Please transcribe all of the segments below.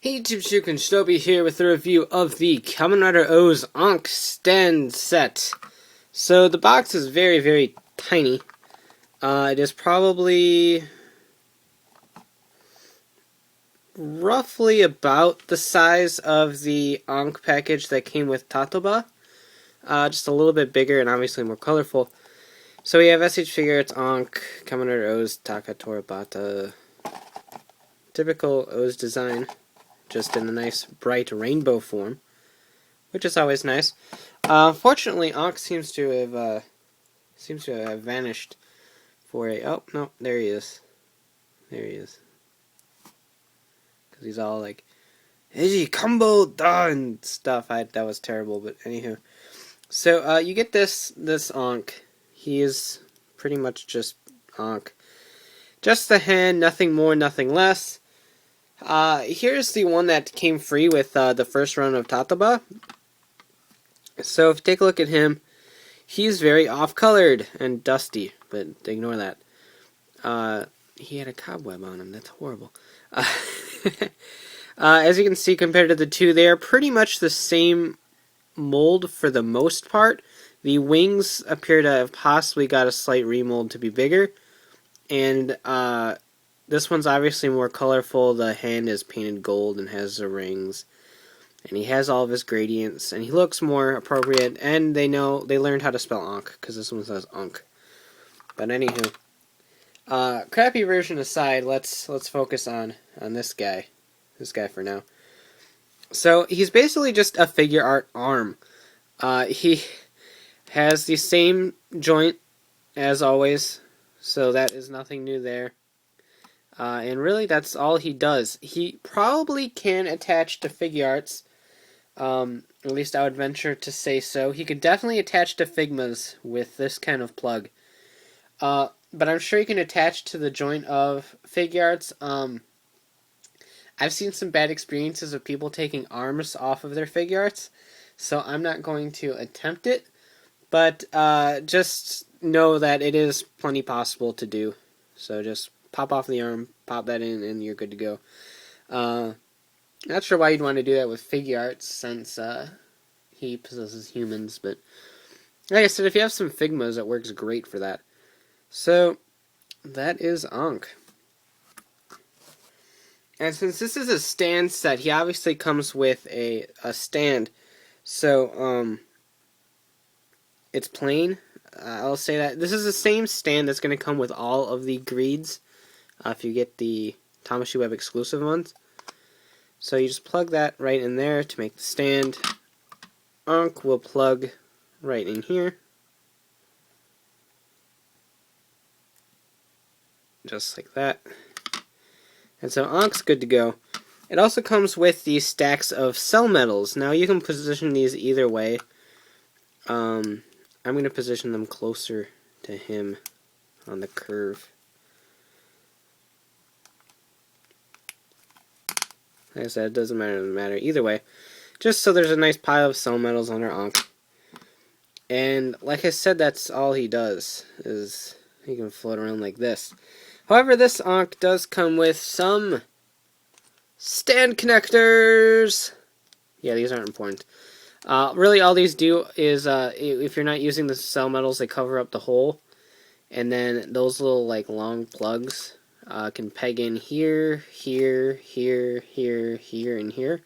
Hey YouTube, Shinobi here with a review of the Kamen Rider O's Ankh Stand Set. So the box is very, very tiny. It is probably roughly about the size of the Ankh package that came with TaToba. Just a little bit bigger and obviously more colorful. So we have S.H.Figuarts, Ankh, Kamen Rider O's, Taka Torabata. Typical O's design. Just in a nice bright rainbow form, which is always nice. Fortunately, Ankh seems to have vanished for a. Oh no, there he is. There he is. Because he's all like, "Hey, combo da" and stuff. That was terrible, but anywho. So you get this Ankh. He is pretty much just Ankh. Just the hand, nothing more, nothing less. Here's the one that came free with the first run of TaToba. So if you take a look at him, he's very off-colored and dusty, but ignore that. He had a cobweb on him. That's horrible. As you can see, compared to the two, they are pretty much the same mold for the most part. The wings appear to have possibly got a slight remold to be bigger, and this one's obviously more colorful. The hand is painted gold and has the rings. And he has all of his gradients. And he looks more appropriate. And they learned how to spell Ankh. Because this one says Ankh. But anywho. Crappy version aside, let's focus on this guy. This guy for now. So he's basically just a figure art arm. He has the same joint as always. So that is nothing new there. And really, that's all he does. He probably can attach to Figuarts. At least I would venture to say so. He could definitely attach to Figmas with this kind of plug. But I'm sure he can attach to the joint of Figuarts. I've seen some bad experiences of people taking arms off of their Figuarts. So I'm not going to attempt it. But just know that it is plenty possible to do. So just pop off the arm, pop that in, and you're good to go. Not sure why you'd want to do that with Figuarts, since he possesses humans, but like I said, if you have some Figmas, it works great for that. So, that is Ankh. And since this is a stand set, he obviously comes with a stand. So, it's plain. I'll say that. This is the same stand that's going to come with all of the Greeeds. If you get the Tamashii Web exclusive ones. So you just plug that right in there to make the stand. Ankh will plug right in here. Just like that. And so Ankh's good to go. It also comes with these stacks of cell metals. Now you can position these either way. I'm going to position them closer to him on the curve. Like I said, it doesn't matter either way. Just so there's a nice pile of cell metals on our Ankh. And like I said, that's all he does, is he can float around like this. However, this Ankh does come with some stand connectors. Yeah, these aren't important. Really, all these do is, if you're not using the cell metals, they cover up the hole. And then those little, like, long plugs can peg in here, here, here, here, here, and here.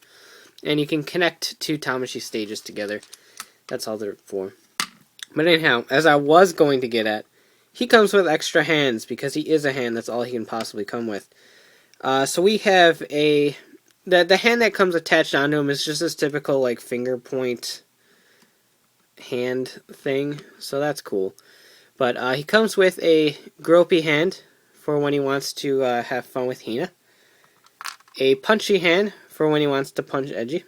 And you can connect two Tamashii stages together. That's all they're for. But anyhow, as I was going to get at, he comes with extra hands, because he is a hand. That's all he can possibly come with. So we have the hand that comes attached onto him is just this typical, like, finger point hand thing. So that's cool. But he comes with a gropey hand for when he wants to have fun with Hina. A punchy hand for when he wants to punch Edgy.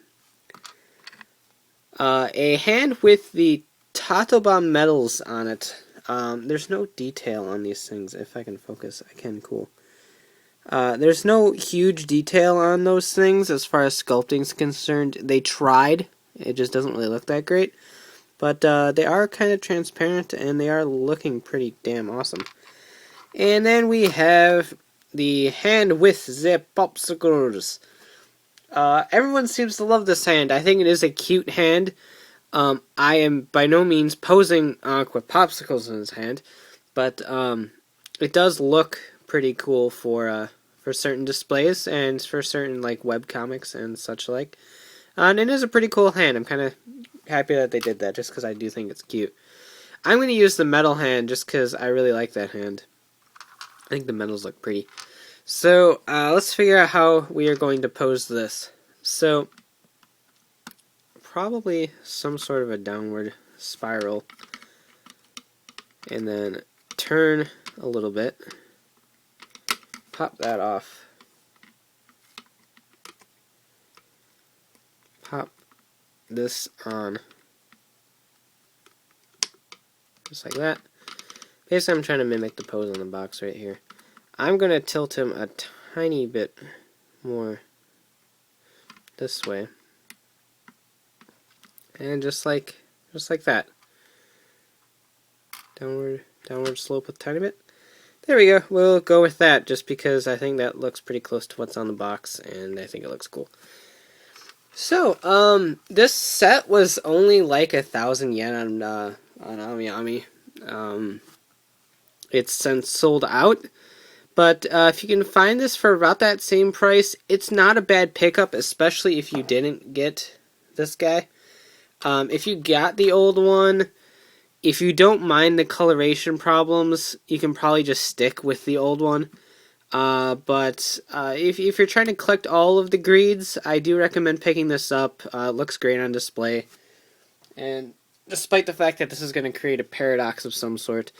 A hand with the TaToba medals on it. There's no detail on these things. If I can focus, I can. Cool. There's no huge detail on those things as far as sculpting's concerned. They tried. It just doesn't really look that great. But they are kind of transparent, and they are looking pretty damn awesome. And then we have the hand with the popsicles. Everyone seems to love this hand. I think it is a cute hand. I am by no means posing Ankh with popsicles in his hand, but it does look pretty cool for certain displays and for certain like web comics and such like. And it is a pretty cool hand. I'm kind of happy that they did that, just because I do think it's cute. I'm going to use the metal hand just because I really like that hand. I think the metals look pretty. So let's figure out how we are going to pose this. So probably some sort of a downward spiral, and then turn a little bit, pop that off, pop this on, just like that. Basically I'm trying to mimic the pose on the box right here. I'm going to tilt him a tiny bit more this way. And just like that. Downward slope a tiny bit. There we go. We'll go with that just because I think that looks pretty close to what's on the box and I think it looks cool. So, this set was only like 1,000 yen on AmiAmi. It's since sold out. But if you can find this for about that same price, it's not a bad pickup, especially if you didn't get this guy. If you got the old one, if you don't mind the coloration problems, you can probably just stick with the old one. But if you're trying to collect all of the Greeeds, I do recommend picking this up. It looks great on display. And despite the fact that this is going to create a paradox of some sort,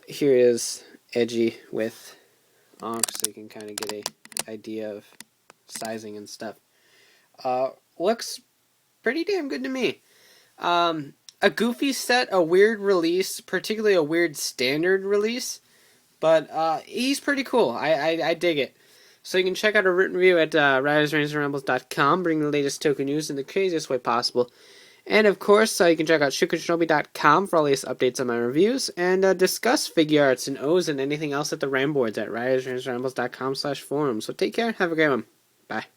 here is Edgy with Ankh, so you can kind of get an idea of sizing and stuff. Looks pretty damn good to me. A goofy set, a weird release, particularly a weird standard release, but he's pretty cool. I dig it. So you can check out a written review at RidersRangersRambles.com, bringing the latest token news in the craziest way possible. And of course, you can check out ShukenShinobi.com for all latest updates on my reviews, and discuss Figuarts and O's and anything else at the Ram boards at RidersRangersRambles.com/forum. So take care, have a great one. Bye.